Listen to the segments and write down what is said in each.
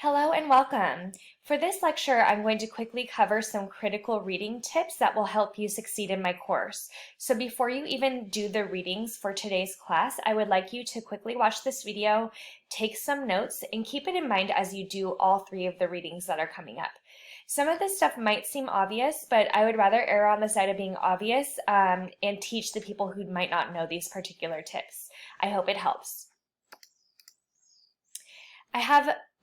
Hello and welcome. For this lecture, I'm going to quickly cover some critical reading tips that will help you succeed in my course. So before you even do the readings for today's class, I would like you to quickly watch this video, take some notes, and keep it in mind as you do all three of the readings that are coming up. Some of this stuff might seem obvious, but I would rather err on the side of being obvious and teach the people who might not know these particular tips. I hope it helps.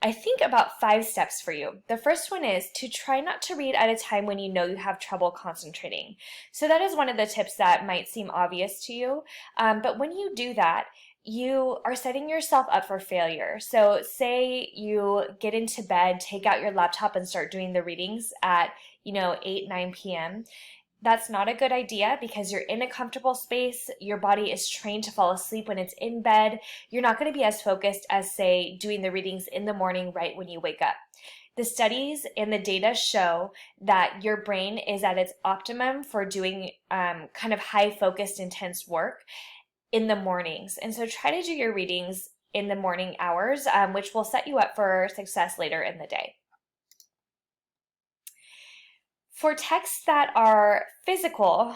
I think about 5 steps for you. The first one is to try not to read at a time when you know you have trouble concentrating. So that is one of the tips that might seem obvious to you, but when you do that, you are setting yourself up for failure. So say you get into bed, take out your laptop and start doing the readings at 8, 9 p.m. That's not a good idea because you're in a comfortable space. Your body is trained to fall asleep when it's in bed. You're not going to be as focused as, say, doing the readings in the morning right when you wake up. The studies and the data show that your brain is at its optimum for doing kind of high-focused, intense work in the mornings. And so try to do your readings in the morning hours, which will set you up for success later in the day. For texts that are physical,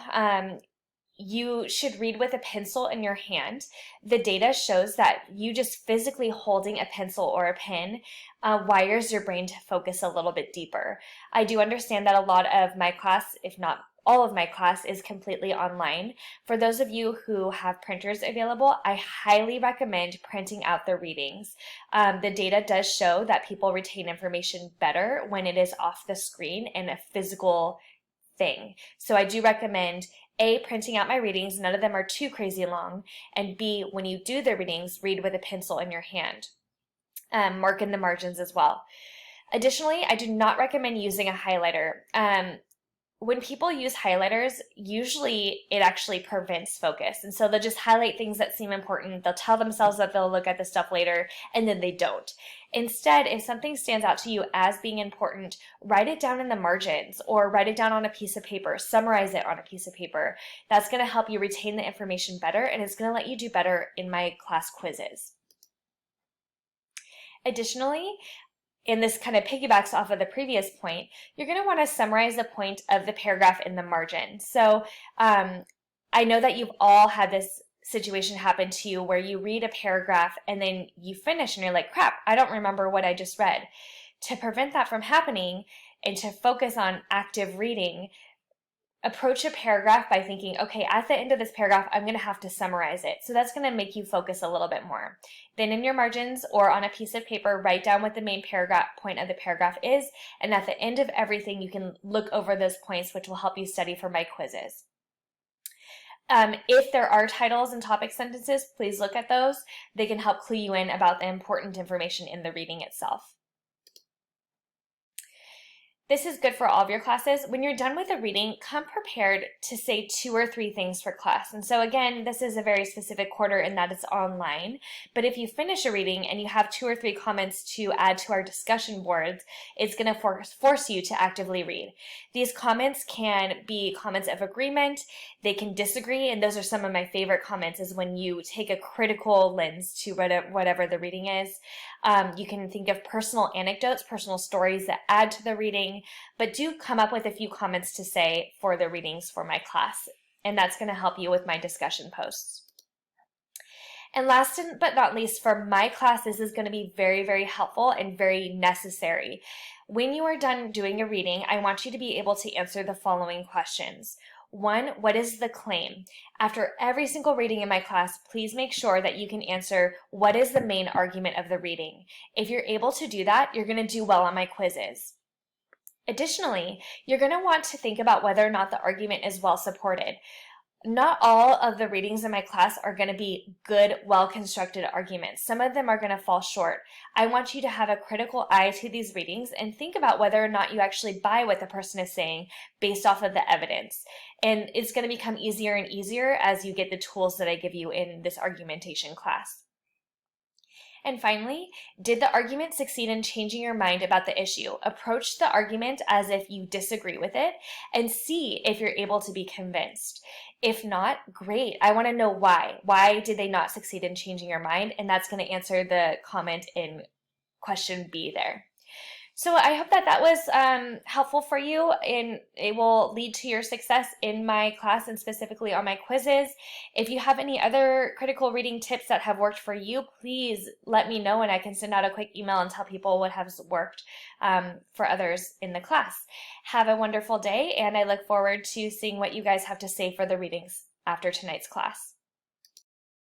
you should read with a pencil in your hand. The data shows that you just physically holding a pencil or a pen wires your brain to focus a little bit deeper. I do understand that a lot of my class, if not all of my class, is completely online. For those of you who have printers available, I highly recommend printing out the readings. The data does show that people retain information better when it is off the screen and a physical thing. So I do recommend A, printing out my readings, none of them are too crazy long, and B, when you do the readings, read with a pencil in your hand. Mark in the margins as well. Additionally, I do not recommend using a highlighter. When people use highlighters, usually it actually prevents focus. And so they'll just highlight things that seem important. They'll tell themselves that they'll look at the stuff later, and then they don't. Instead, if something stands out to you as being important, write it down in the margins or write it down on a piece of paper, summarize it on a piece of paper. That's going to help you retain the information better, and it's going to let you do better in my class quizzes. Additionally, and this kind of piggybacks off of the previous point, you're going to want to summarize the point of the paragraph in the margin. So I know that you've all had this situation happen to you where you read a paragraph and then you finish and you're like, crap, I don't remember what I just read. To prevent that from happening and to focus on active reading, approach a paragraph by thinking, okay, at the end of this paragraph, I'm going to have to summarize it. So that's going to make you focus a little bit more. Then in your margins or on a piece of paper, write down what the main paragraph point of the paragraph is. And at the end of everything, you can look over those points, which will help you study for my quizzes. If there are titles and topic sentences, please look at those. They can help clue you in about the important information in the reading itself. This is good for all of your classes. When you're done with a reading, come prepared to say 2 or 3 things for class. And so again, this is a very specific quarter in that it's online. But if you finish a reading and you have 2 or 3 comments to add to our discussion boards, it's going to force you to actively read. These comments can be comments of agreement. They can disagree. And those are some of my favorite comments, is when you take a critical lens to whatever the reading is. You can think of personal anecdotes, personal stories that add to the reading. But do come up with a few comments to say for the readings for my class, and that's going to help you with my discussion posts. And last but not least, for my class, this is going to be very, very helpful and very necessary. When you are done doing a reading, I want you to be able to answer the following questions. 1, what is the claim? After every single reading in my class, please make sure that you can answer what is the main argument of the reading. If you're able to do that, you're going to do well on my quizzes. Additionally, you're going to want to think about whether or not the argument is well supported. Not all of the readings in my class are going to be good, well-constructed arguments. Some of them are going to fall short. I want you to have a critical eye to these readings and think about whether or not you actually buy what the person is saying based off of the evidence. And it's going to become easier and easier as you get the tools that I give you in this argumentation class. And finally, did the argument succeed in changing your mind about the issue? Approach the argument as if you disagree with it and see if you're able to be convinced. If not, great. I want to know why. Why did they not succeed in changing your mind? And that's going to answer the comment in question B there. So I hope that that was helpful for you, and it will lead to your success in my class and specifically on my quizzes. If you have any other critical reading tips that have worked for you, please let me know and I can send out a quick email and tell people what has worked for others in the class. Have a wonderful day, and I look forward to seeing what you guys have to say for the readings after tonight's class.